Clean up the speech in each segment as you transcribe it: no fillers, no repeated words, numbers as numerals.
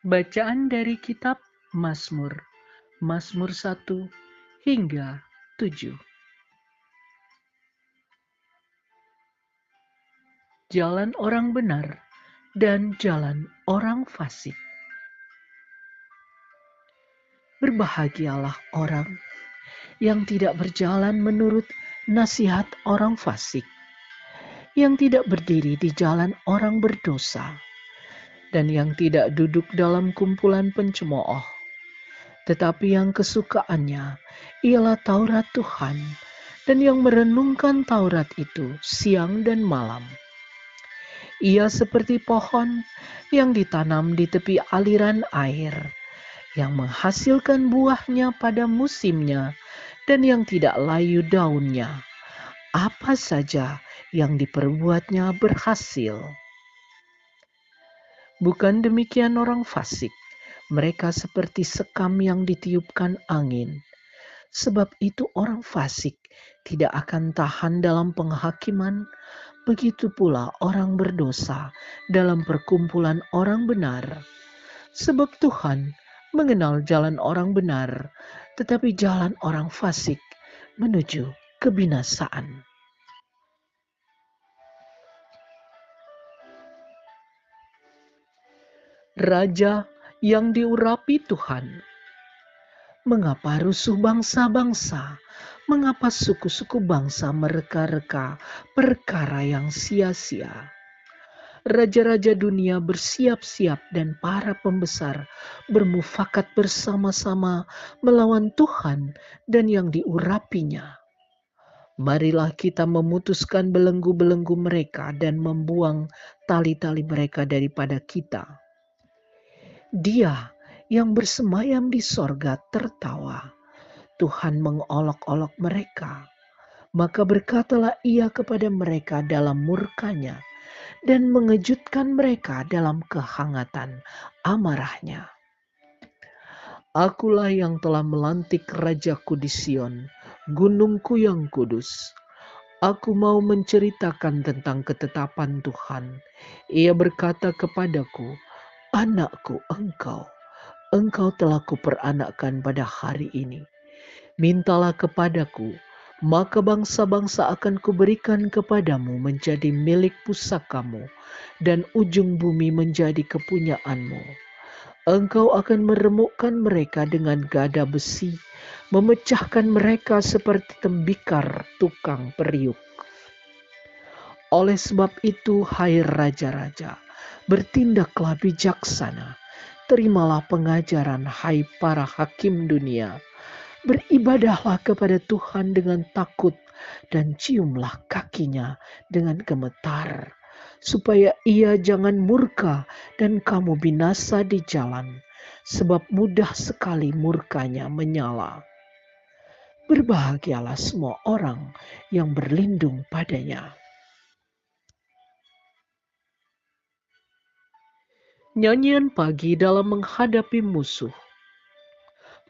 Bacaan dari kitab Mazmur, Mazmur 1 hingga 7. Jalan orang benar dan jalan orang fasik. Berbahagialah orang yang tidak berjalan menurut nasihat orang fasik, yang tidak berdiri di jalan orang berdosa, dan yang tidak duduk dalam kumpulan pencemooh. Tetapi yang kesukaannya ialah Taurat Tuhan, dan yang merenungkan Taurat itu siang dan malam. Ia seperti pohon yang ditanam di tepi aliran air, yang menghasilkan buahnya pada musimnya dan yang tidak layu daunnya. Apa saja yang diperbuatnya berhasil. Bukan demikian orang fasik, mereka seperti sekam yang ditiupkan angin. Sebab itu orang fasik tidak akan tahan dalam penghakiman, begitu pula orang berdosa dalam perkumpulan orang benar. Sebab Tuhan mengenal jalan orang benar, tetapi jalan orang fasik menuju kebinasaan. Raja yang diurapi Tuhan. Mengapa rusuh bangsa-bangsa? Mengapa suku-suku bangsa mereka-reka perkara yang sia-sia? Raja-raja dunia bersiap-siap dan para pembesar bermufakat bersama-sama melawan Tuhan dan yang diurapinya. Marilah kita memutuskan belenggu-belenggu mereka dan membuang tali-tali mereka daripada kita. Dia yang bersemayam di sorga tertawa. Tuhan mengolok-olok mereka. Maka berkatalah ia kepada mereka dalam murkanya dan mengejutkan mereka dalam kehangatan amarahnya. Akulah yang telah melantik rajaku di Sion, gunungku yang kudus. Aku mau menceritakan tentang ketetapan Tuhan. Ia berkata kepadaku, "Anakku, engkau telah kuperanakkan pada hari ini. Mintalah kepadaku, maka bangsa-bangsa akan kuberikan kepadamu menjadi milik pusakamu, dan ujung bumi menjadi kepunyaanmu. Engkau akan meremukkan mereka dengan gada besi, memecahkan mereka seperti tembikar tukang periuk. Oleh sebab itu, hai raja-raja, bertindaklah bijaksana, terimalah pengajaran, hai para hakim dunia. Beribadahlah kepada Tuhan dengan takut dan ciumlah kakinya dengan gemetar, supaya ia jangan murka dan kamu binasa di jalan, sebab mudah sekali murkanya menyala. Berbahagialah semua orang yang berlindung padanya." Nyanyian pagi dalam menghadapi musuh.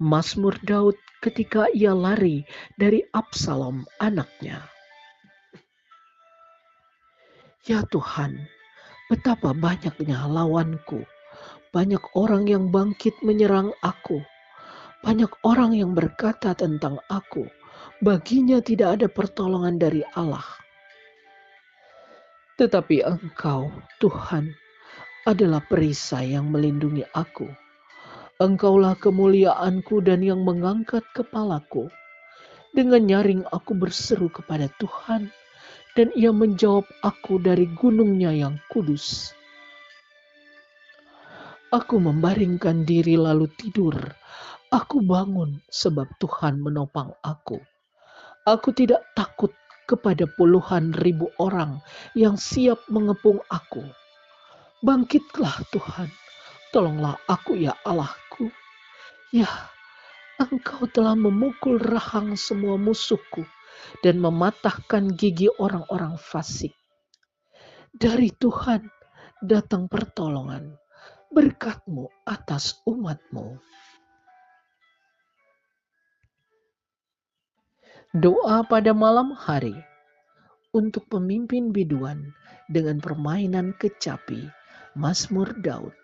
Mazmur Daud ketika ia lari dari Absalom anaknya. Ya Tuhan, betapa banyaknya lawanku. Banyak orang yang bangkit menyerang aku. Banyak orang yang berkata tentang aku, baginya tidak ada pertolongan dari Allah. Tetapi Engkau, Tuhan, adalah perisai yang melindungi aku. Engkaulah kemuliaanku dan yang mengangkat kepalaku. Dengan nyaring aku berseru kepada Tuhan, dan ia menjawab aku dari gunungnya yang kudus. Aku membaringkan diri lalu tidur. Aku bangun sebab Tuhan menopang aku. Aku tidak takut kepada puluhan ribu orang yang siap mengepung aku. Bangkitlah Tuhan, tolonglah aku ya Allahku. Ya, Engkau telah memukul rahang semua musuhku dan mematahkan gigi orang-orang fasik. Dari Tuhan datang pertolongan, berkat-Mu atas umat-Mu. Doa pada malam hari untuk pemimpin biduan dengan permainan kecapi. Mazmur Daud.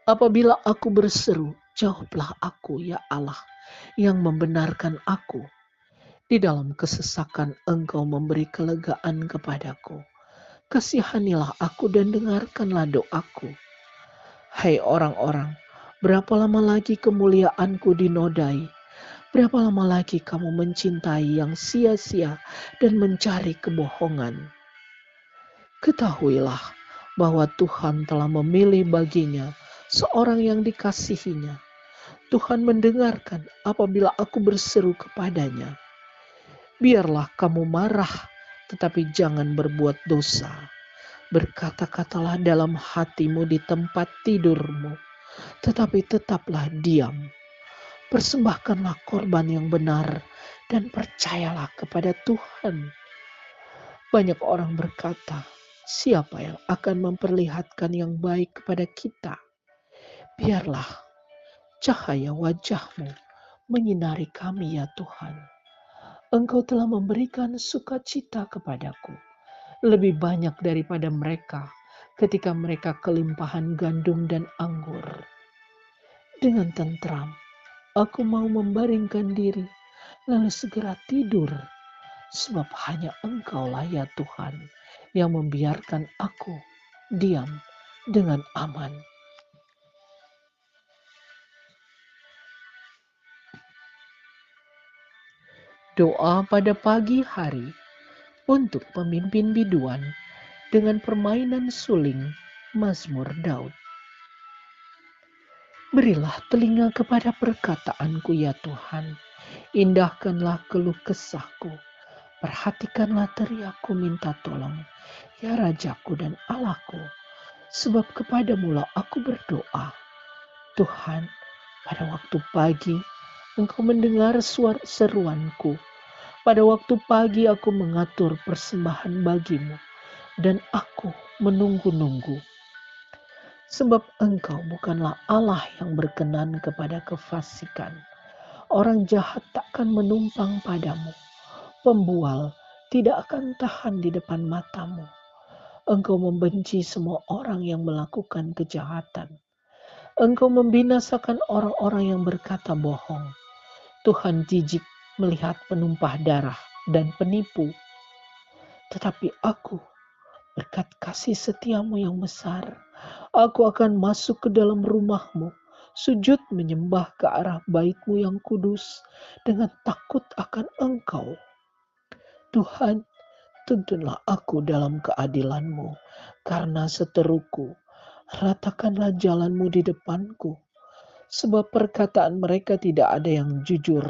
Apabila aku berseru, jawablah aku, ya Allah, yang membenarkan aku. Di dalam kesesakan Engkau memberi kelegaan kepadaku. Kasihanilah aku dan dengarkanlah doaku. Hai orang-orang, berapa lama lagi kemuliaanku dinodai? Berapa lama lagi kamu mencintai yang sia-sia dan mencari kebohongan? Ketahuilah bahwa Tuhan telah memilih baginya seorang yang dikasihinya. Tuhan mendengarkan apabila aku berseru kepadanya. Biarlah kamu marah, tetapi jangan berbuat dosa. Berkata-katalah dalam hatimu di tempat tidurmu, tetapi tetaplah diam. Persembahkanlah korban yang benar dan percayalah kepada Tuhan. Banyak orang berkata, siapa yang akan memperlihatkan yang baik kepada kita? Biarlah cahaya wajah-Mu menyinari kami, ya Tuhan. Engkau telah memberikan sukacita kepadaku, lebih banyak daripada mereka ketika mereka kelimpahan gandum dan anggur. Dengan tentram, aku mau membaringkan diri, lalu segera tidur, sebab hanya Engkaulah ya Tuhan yang membiarkan aku diam dengan aman. Doa pada pagi hari untuk pemimpin biduan dengan permainan suling Mazmur Daud. Berilah telinga kepada perkataanku ya Tuhan, indahkanlah keluh kesahku, perhatikanlah teriakku minta tolong, ya Rajaku dan Allahku, sebab kepadamu lah aku berdoa. Tuhan, pada waktu pagi Engkau mendengar suara seruanku, pada waktu pagi aku mengatur persembahan bagimu, dan aku menunggu-nunggu. Sebab Engkau bukanlah Allah yang berkenan kepada kefasikan. Orang jahat takkan menumpang padamu. Pembual tidak akan tahan di depan matamu. Engkau membenci semua orang yang melakukan kejahatan. Engkau membinasakan orang-orang yang berkata bohong. Tuhan jijik melihat penumpah darah dan penipu. Tetapi aku, berkat kasih setiamu yang besar, aku akan masuk ke dalam rumahmu, sujud menyembah ke arah baitmu yang kudus, dengan takut akan Engkau. Tuhan, tuntunlah aku dalam keadilanmu, karena seteruku, ratakanlah jalanmu di depanku. Sebab perkataan mereka tidak ada yang jujur,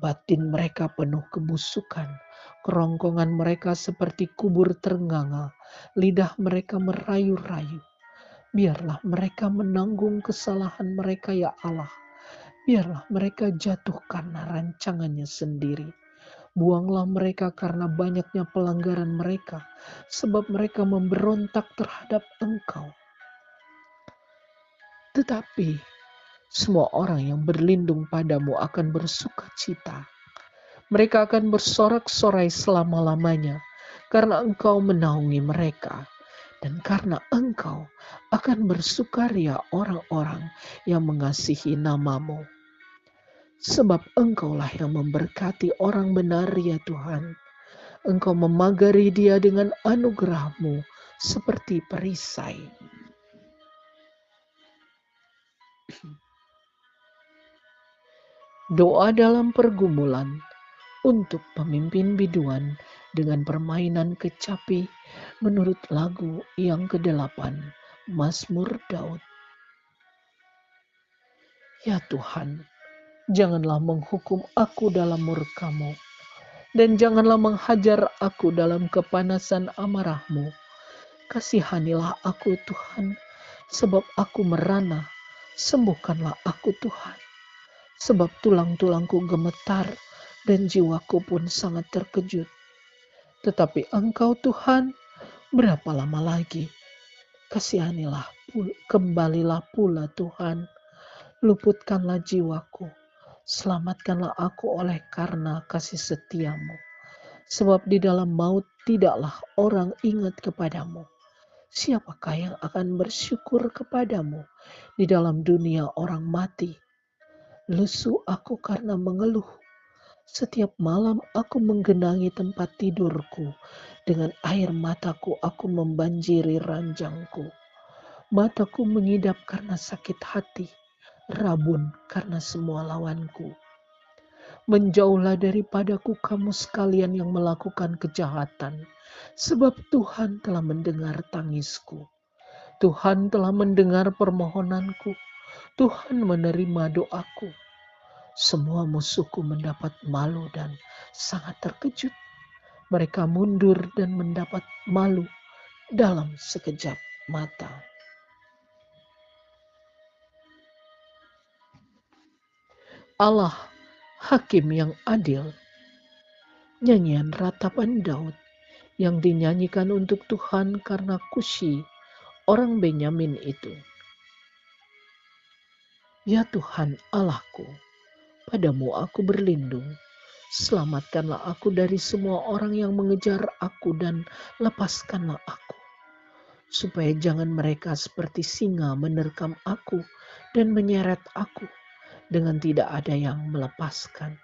batin mereka penuh kebusukan, kerongkongan mereka seperti kubur ternganga, lidah mereka merayu-rayu. Biarlah mereka menanggung kesalahan mereka ya Allah, biarlah mereka jatuh karena rancangannya sendiri. Buanglah mereka karena banyaknya pelanggaran mereka, sebab mereka memberontak terhadap Engkau. Tetapi semua orang yang berlindung padamu akan bersuka cita. Mereka akan bersorak-sorai selama-lamanya, karena Engkau menaungi mereka. Dan karena Engkau akan bersukaria orang-orang yang mengasihi namamu. Sebab Engkaulah yang memberkati orang benar ya Tuhan. Engkau memagari dia dengan anugerah-Mu seperti perisai. Doa dalam pergumulan untuk pemimpin biduan dengan permainan kecapi menurut lagu yang ke-8, Mazmur Daud. Ya Tuhan, janganlah menghukum aku dalam murka-Mu, dan janganlah menghajar aku dalam kepanasan amarah-Mu. Kasihanilah aku Tuhan, sebab aku merana. Sembuhkanlah aku Tuhan, sebab tulang-tulangku gemetar dan jiwaku pun sangat terkejut. Tetapi Engkau Tuhan, berapa lama lagi? Kasihanilah, kembalilah pula Tuhan. Luputkanlah jiwaku, selamatkanlah aku oleh karena kasih setiamu. Sebab di dalam maut tidaklah orang ingat kepadamu. Siapakah yang akan bersyukur kepadamu di dalam dunia orang mati? Lesu aku karena mengeluh. Setiap malam aku menggenangi tempat tidurku. Dengan air mataku aku membanjiri ranjangku. Mataku mengidap karena sakit hati. Rabun karena semua lawanku. Menjauhlah daripadaku kamu sekalian yang melakukan kejahatan. Sebab Tuhan telah mendengar tangisku. Tuhan telah mendengar permohonanku. Tuhan menerima doaku. Semua musuhku mendapat malu dan sangat terkejut. Mereka mundur dan mendapat malu dalam sekejap mata. Allah, Hakim yang adil. Nyanyian ratapan Daud yang dinyanyikan untuk Tuhan karena Kushi, orang Benyamin itu. Ya Tuhan Allahku, padamu aku berlindung. Selamatkanlah aku dari semua orang yang mengejar aku dan lepaskanlah aku. Supaya jangan mereka seperti singa menerkam aku dan menyeret aku dengan tidak ada yang melepaskan.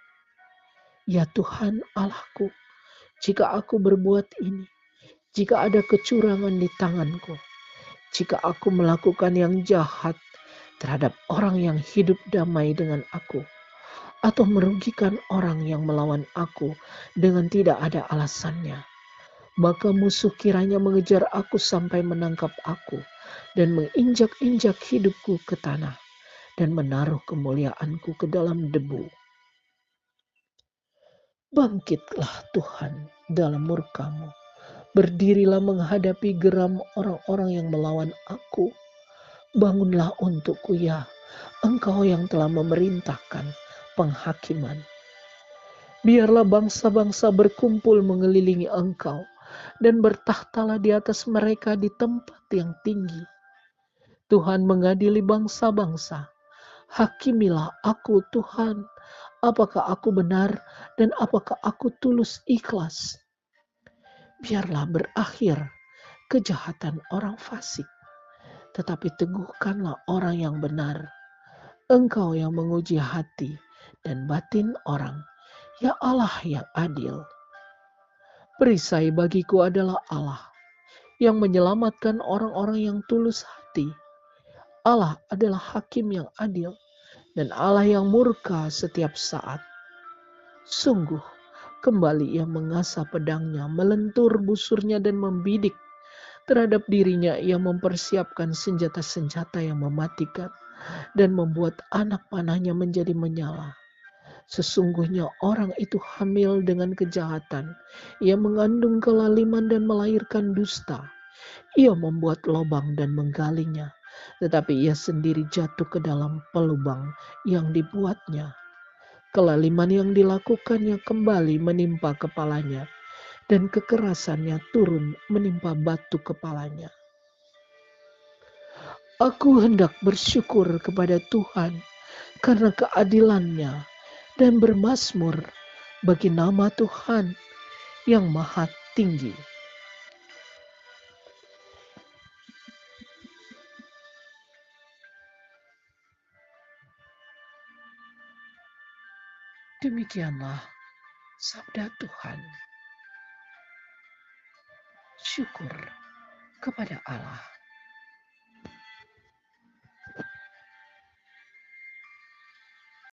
Ya Tuhan Allahku, jika aku berbuat ini, jika ada kecurangan di tanganku, jika aku melakukan yang jahat terhadap orang yang hidup damai dengan aku, atau merugikan orang yang melawan aku dengan tidak ada alasannya, maka musuh kiranya mengejar aku sampai menangkap aku dan menginjak-injak hidupku ke tanah dan menaruh kemuliaanku ke dalam debu. Bangkitlah Tuhan dalam murka-Mu. Berdirilah menghadapi geram orang-orang yang melawan aku. Bangunlah untukku ya, Engkau yang telah memerintahkan penghakiman. Biarlah bangsa-bangsa berkumpul mengelilingi Engkau dan bertahtalah di atas mereka di tempat yang tinggi. Tuhan mengadili bangsa-bangsa. Hakimilah aku Tuhan, apakah aku benar dan apakah aku tulus ikhlas. Biarlah berakhir kejahatan orang fasik, tetapi teguhkanlah orang yang benar. Engkau yang menguji hati dan batin orang, ya Allah yang adil. Perisai bagiku adalah Allah yang menyelamatkan orang-orang yang tulus hati. Allah adalah hakim yang adil dan Allah yang murka setiap saat. Sungguh, kembali ia mengasah pedangnya, melentur busurnya dan membidik. Terhadap dirinya ia mempersiapkan senjata-senjata yang mematikan dan membuat anak panahnya menjadi menyala. Sesungguhnya orang itu hamil dengan kejahatan. Ia mengandung kelaliman dan melahirkan dusta. Ia membuat lubang dan menggalinya, tetapi ia sendiri jatuh ke dalam pelubang yang dibuatnya. Kelaliman yang dilakukannya kembali menimpa kepalanya, dan kekerasannya turun menimpa batu kepalanya. Aku hendak bersyukur kepada Tuhan karena keadilannya dan bermazmur bagi nama Tuhan yang maha tinggi. Demikianlah sabda Tuhan. Syukur kepada Allah.